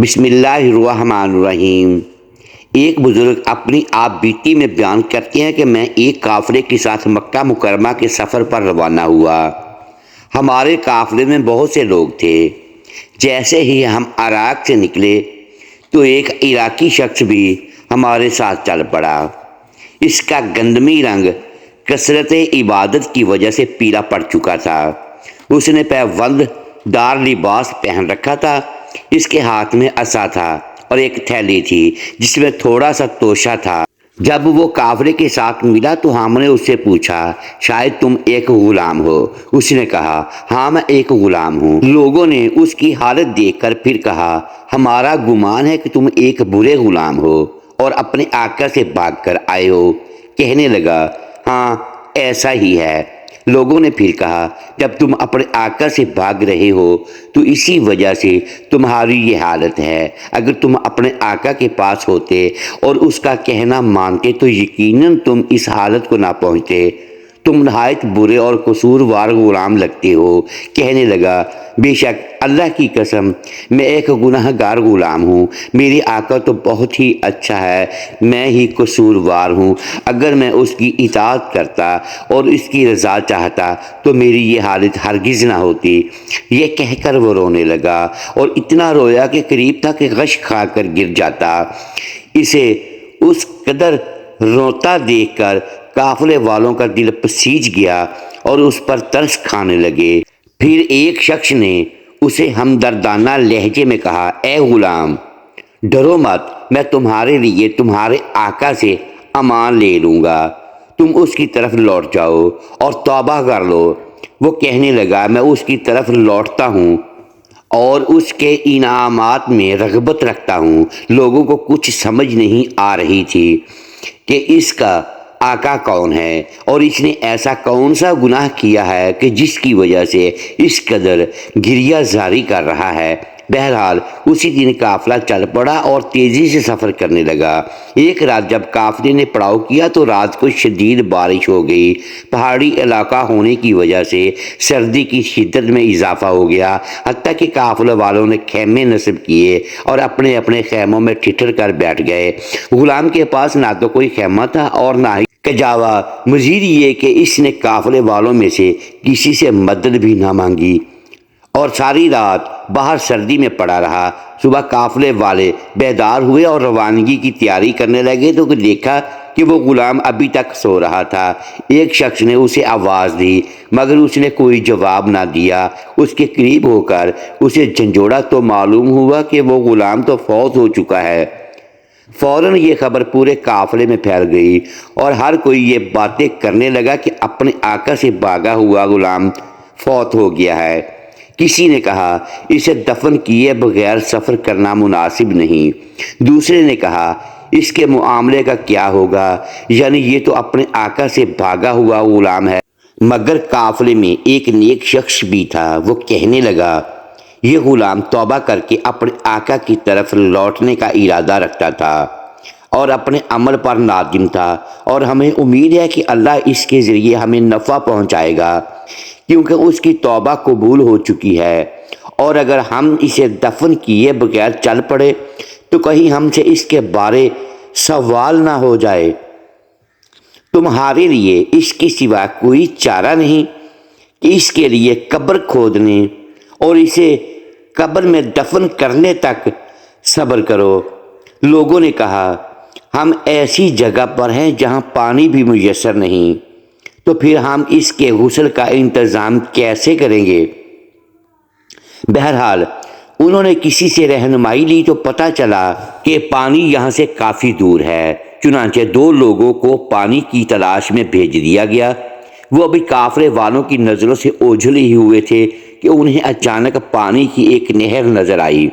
بسم اللہ الرحمن الرحیم۔ ایک بزرگ اپنی آپ بیتی میں بیان کرتے ہیں کہ میں ایک قافلے کے ساتھ مکہ مکرمہ کے سفر پر روانہ ہوا۔ ہمارے قافلے میں بہت سے لوگ تھے۔ جیسے ہی ہم عراق سے نکلے تو ایک عراقی شخص بھی ہمارے ساتھ چل پڑا۔ اس کا گندمی رنگ کثرت عبادت کی وجہ سے پیلا پڑ چکا تھا۔ اس نے پیوند دار لباس پہن رکھا تھا۔ اس کے ہاتھ میں عصا تھا اور ایک تھیلی تھی جس میں تھوڑا سا توشہ تھا۔ جب وہ قافلے کے ساتھ ملا تو ہم نے اس سے پوچھا، شاید تم ایک غلام ہو؟ اس نے کہا، ہاں میں ایک غلام ہوں۔ لوگوں نے اس کی حالت دیکھ کر پھر کہا، ہمارا گمان ہے کہ تم ایک برے غلام ہو اور اپنے آقا سے بھاگ کر آئے ہو۔ کہنے لگا، ہاں ایسا ہی ہے۔ لوگوں نے پھر کہا، جب تم اپنے آقا سے بھاگ رہے ہو تو اسی وجہ سے تمہاری یہ حالت ہے۔ اگر تم اپنے آقا کے پاس ہوتے اور اس کا کہنا مانتے تو یقیناً تم اس حالت کو نہ پہنچتے۔ تم نہایت برے اور قصوروار غلام لگتے ہو۔ کہنے لگا، بے شک اللہ کی قسم میں ایک گناہ گار غلام ہوں۔ میرے آقا تو بہت ہی اچھا ہے، میں ہی قصوروار ہوں۔ اگر میں اس کی اطاعت کرتا اور اس کی رضا چاہتا تو میری یہ حالت ہرگز نہ ہوتی۔ یہ کہہ کر وہ رونے لگا اور اتنا رویا کہ قریب تھا کہ غش کھا کر گر جاتا۔ اسے اس قدر روتا دیکھ کر قافلے والوں کا دل پسیج گیا اور اس پر ترس کھانے لگے۔ پھر ایک شخص نے اسے ہمدردانہ لہجے میں کہا، اے غلام، ڈرو مت، میں تمہارے لیے تمہارے آقا سے امان لے لوں گا۔ تم اس کی طرف لوٹ جاؤ اور توبہ کر لو۔ وہ کہنے لگا، میں اس کی طرف لوٹتا ہوں اور اس کے انعامات میں رغبت رکھتا ہوں۔ لوگوں کو کچھ سمجھ نہیں آ رہی تھی کہ اس کا آقا کون ہے اور اس نے ایسا کون سا گناہ کیا ہے کہ جس کی وجہ سے اس قدر گریہ زاری کر رہا ہے۔ بہرحال اسی دن قافلہ چل پڑا اور تیزی سے سفر کرنے لگا۔ ایک رات جب قافلے نے پڑاؤ کیا تو رات کو شدید بارش ہو گئی۔ پہاڑی علاقہ ہونے کی وجہ سے سردی کی شدت میں اضافہ ہو گیا، حتیٰ کہ قافلے والوں نے خیمے نصب کیے اور اپنے اپنے خیموں میں ٹھٹر کر بیٹھ گئے۔ غلام کے پاس نہ تو کوئی خیمہ تھا اور نہ ہی کجاوا، مزید یہ کہ اس نے قافلے والوں میں سے کسی سے مدد بھی نہ مانگی اور ساری رات باہر سردی میں پڑا رہا۔ صبح قافلے والے بیدار ہوئے اور روانگی کی تیاری کرنے لگے تو دیکھا کہ وہ غلام ابھی تک سو رہا تھا۔ ایک شخص نے اسے آواز دی مگر اس نے کوئی جواب نہ دیا۔ اس کے قریب ہو کر اسے جھنجھوڑا تو معلوم ہوا کہ وہ غلام تو فوت ہو چکا ہے۔ فوراً یہ خبر پورے قافلے میں پھیل گئی اور ہر کوئی یہ باتیں کرنے لگا کہ اپنے آقا سے بھاگا ہوا غلام فوت ہو گیا ہے۔ کسی نے کہا، اسے دفن کیے بغیر سفر کرنا مناسب نہیں۔ دوسرے نے کہا، اس کے معاملے کا کیا ہوگا؟ یعنی یہ تو اپنے آقا سے بھاگا ہوا غلام ہے۔ مگر قافلے میں ایک نیک شخص بھی تھا۔ وہ کہنے لگا، یہ غلام توبہ کر کے اپنے آقا کی طرف لوٹنے کا ارادہ رکھتا تھا اور اپنے عمل پر نادم تھا، اور ہمیں امید ہے کہ اللہ اس کے ذریعے ہمیں نفع پہنچائے گا کیونکہ اس کی توبہ قبول ہو چکی ہے۔ اور اگر ہم اسے دفن کیے بغیر چل پڑے تو کہیں ہم سے اس کے بارے سوال نہ ہو جائے۔ تمہارے لیے اس کے سوا کوئی چارہ نہیں کہ اس کے لیے قبر کھودنے اور اسے قبر میں دفن کرنے تک صبر کرو۔ لوگوں نے کہا، ہم ایسی جگہ پر ہیں جہاں پانی بھی میسر نہیں، تو پھر ہم اس کے غسل کا انتظام کیسے کریں گے؟ بہرحال انہوں نے کسی سے رہنمائی لی تو پتہ چلا کہ پانی یہاں سے کافی دور ہے۔ چنانچہ دو لوگوں کو پانی کی تلاش میں بھیج دیا گیا۔ وہ ابھی قافلے والوں کی نظروں سے اوجھل ہی ہوئے تھے کہ انہیں اچانک پانی کی ایک نہر نظر آئی۔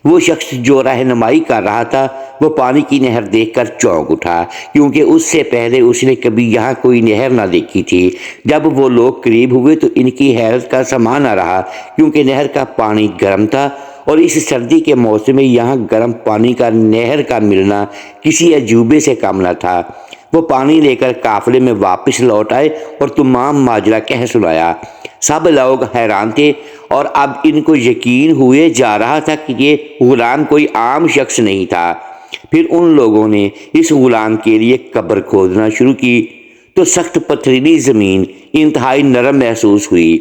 وہ شخص جو رہنمائی کر رہا تھا وہ پانی کی نہر دیکھ کر چونک اٹھا، کیونکہ اس سے پہلے اس نے کبھی یہاں کوئی نہر نہ دیکھی تھی۔ جب وہ لوگ قریب ہوئے تو ان کی حیرت کا سامان نہ رہا، کیونکہ نہر کا پانی گرم تھا اور اس سردی کے موسم میں یہاں گرم پانی کا نہر کا ملنا کسی عجوبے سے کم نہ تھا۔ وہ پانی لے کر قافلے میں واپس لوٹ آئے اور تمام ماجرا کہہ سنایا۔ سب لوگ حیران تھے اور اب ان کو یقین ہوئے جا رہا تھا کہ یہ غلام کوئی عام شخص نہیں تھا۔ پھر ان لوگوں نے اس غلام کے لیے قبر کھودنا شروع کی تو سخت پتھریلی زمین انتہائی نرم محسوس ہوئی،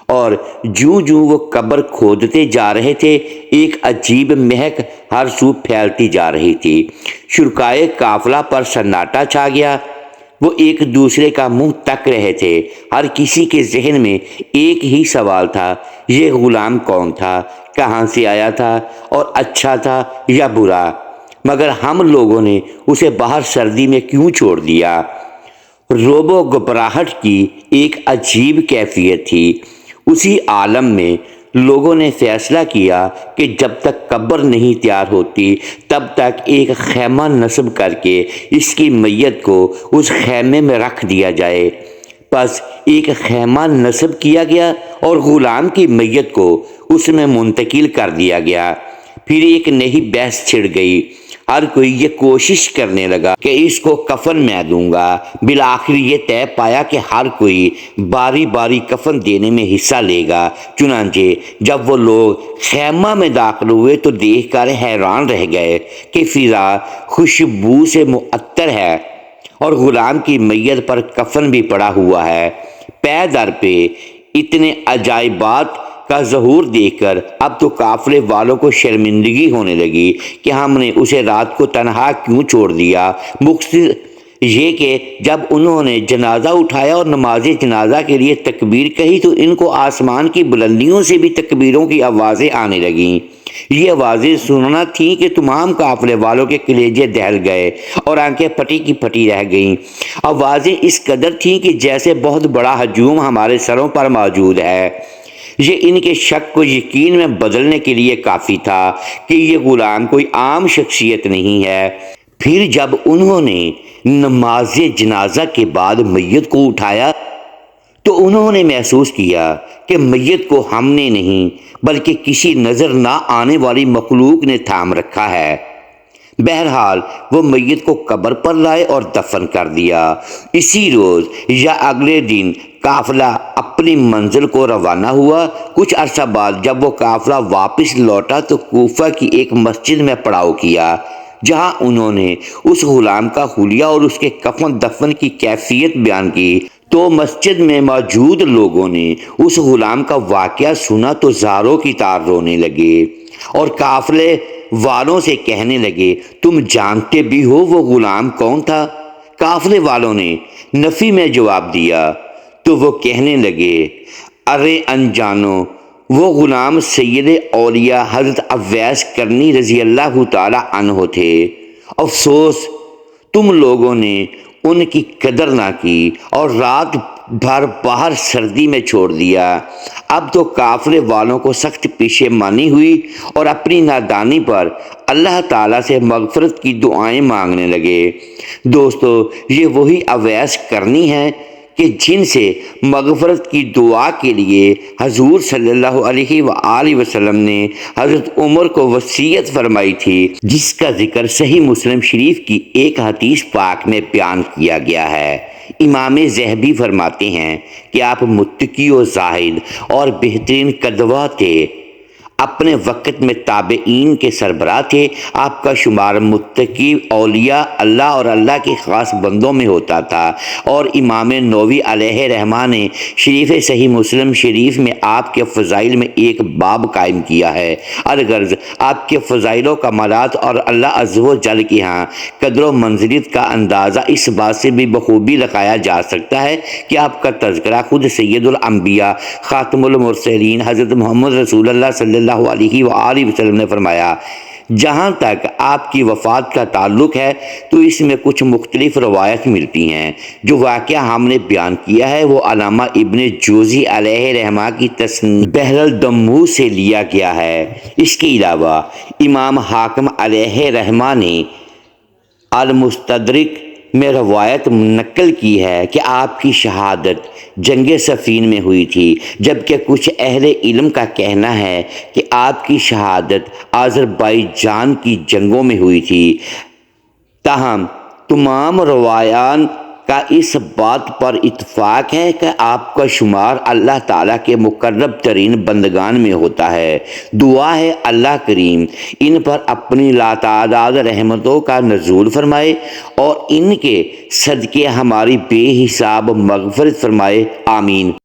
اور جوں جوں وہ قبر کھودتے جا رہے تھے ایک عجیب مہک ہر سو پھیلتی جا رہی تھی۔ شرکائے قافلہ پر سناٹا چھا گیا، وہ ایک دوسرے کا منہ تک رہے تھے۔ ہر کسی کے ذہن میں ایک ہی سوال تھا، یہ غلام کون تھا، کہاں سے آیا تھا، اور اچھا تھا یا برا؟ مگر ہم لوگوں نے اسے باہر سردی میں کیوں چھوڑ دیا؟ روب و گھبراہٹ کی ایک عجیب کیفیت تھی۔ اسی عالم میں لوگوں نے فیصلہ کیا کہ جب تک قبر نہیں تیار ہوتی تب تک ایک خیمہ نصب کر کے اس کی میت کو اس خیمے میں رکھ دیا جائے۔ پس ایک خیمہ نصب کیا گیا اور غلام کی میت کو اس میں منتقل کر دیا گیا۔ پھر ایک نئی بحث چھڑ گئی۔ ہر کوئی یہ کوشش کرنے لگا کہ اس کو کفن میں دوں گا۔ بالآخر یہ طے پایا کہ ہر کوئی باری باری کفن دینے میں حصہ لے گا۔ چنانچہ جب وہ لوگ خیمہ میں داخل ہوئے تو دیکھ کر حیران رہ گئے کہ فضا خوشبو سے معطر ہے اور غلام کی میت پر کفن بھی پڑا ہوا ہے۔ پے در پہ اتنے عجائبات کا ظہور دیکھ کر اب تو قافلے والوں کو شرمندگی ہونے لگی کہ ہم نے اسے رات کو تنہا کیوں چھوڑ دیا۔ مختصر یہ کہ جب انہوں نے جنازہ اٹھایا اور نماز جنازہ کے لیے تکبیر کہی تو ان کو آسمان کی بلندیوں سے بھی تکبیروں کی آوازیں آنے لگیں۔ یہ آوازیں سننا تھیں کہ تمام قافلے والوں کے کلیجے دہل گئے اور آنکھیں پھٹی کی پھٹی رہ گئیں۔ آوازیں اس قدر تھیں کہ جیسے بہت بڑا ہجوم ہمارے سروں پر موجود ہے۔ یہ ان کے شک کو یقین میں بدلنے کے لیے کافی تھا کہ یہ غلام کوئی عام شخصیت نہیں ہے۔ پھر جب انہوں نے نماز جنازہ کے بعد میت کو اٹھایا تو انہوں نے محسوس کیا کہ میت کو ہم نے نہیں بلکہ کسی نظر نہ آنے والی مخلوق نے تھام رکھا ہے۔ بہرحال وہ میت کو قبر پر لائے اور دفن کر دیا۔ اسی روز یا اگلے دن قافلہ اپنی منزل کو روانہ ہوا۔ کچھ عرصہ بعد جب وہ قافلہ واپس لوٹا تو کوفہ کی ایک مسجد میں پڑاؤ کیا، جہاں انہوں نے اس غلام کا حلیہ اور اس کے کفن دفن کی کیفیت بیان کی تو مسجد میں موجود لوگوں نے اس غلام کا واقعہ سنا تو زاروں کی طرح رونے لگے اور قافلے والوں سے کہنے لگے، تم جانتے بھی ہو وہ غلام کون تھا؟ قافلے والوں نے نفی میں جواب دیا تو وہ کہنے لگے، ارے انجانو، وہ غلام سید اولیاء حضرت اویس کرنی رضی اللہ تعالی عنہ تھے۔ افسوس تم لوگوں نے ان کی قدر نہ کی اور رات بھر باہر سردی میں چھوڑ دیا۔ اب تو قافلے والوں کو سخت پشیمانی ہوئی اور اپنی نادانی پر اللہ تعالیٰ سے مغفرت کی دعائیں مانگنے لگے۔ دوستو، یہ وہی اویس کرنی ہے کہ جن سے مغفرت کی دعا کے لیے حضور صلی اللہ علیہ وآلہ وسلم نے حضرت عمر کو وصیت فرمائی تھی، جس کا ذکر صحیح مسلم شریف کی ایک حدیث پاک میں بیان کیا گیا ہے۔ امام ذہبی فرماتے ہیں کہ آپ متقی و زاہد اور بہترین قدوہ تھے، اپنے وقت میں تابعین کے سربراہ تھے۔ آپ کا شمار متقی اولیاء اللہ اور اللہ کے خاص بندوں میں ہوتا تھا، اور امام نووی علیہ رحمہ نے شریف صحیح مسلم شریف میں آپ کے فضائل میں ایک باب قائم کیا ہے۔ الغرض آپ کے فضائل و کمالات اور اللہ عز و جل کے ہاں قدر و منزلت کا اندازہ اس بات سے بھی بخوبی لگایا جا سکتا ہے کہ آپ کا تذکرہ خود سید الانبیاء خاتم المرسلین حضرت محمد رسول اللہ صلی اللہ علیہ وآلہ وسلم نے فرمایا۔ جہاں تک آپ کی وفات کا تعلق ہے تو اس میں کچھ مختلف روایت ملتی ہیں۔ جو واقعہ ہم نے بیان کیا ہے وہ علامہ ابن جوزی علیہ رحمہ کی تصنیف بحر الدموع سے لیا گیا ہے۔ اس کے علاوہ امام حاکم علیہ رحمہ نے المستدرک میں روایت نقل کی ہے کہ آپ کی شہادت جنگ صفین میں ہوئی تھی، جبکہ کچھ اہل علم کا کہنا ہے کہ آپ کی شہادت آذربائیجان کی جنگوں میں ہوئی تھی۔ تاہم تمام روایات کا اس بات پر اتفاق ہے کہ آپ کا شمار اللہ تعالیٰ کے مقرب ترین بندگان میں ہوتا ہے۔ دعا ہے اللہ کریم ان پر اپنی لاتعداد رحمتوں کا نزول فرمائے اور ان کے صدقے ہماری بے حساب مغفرت فرمائے، آمین۔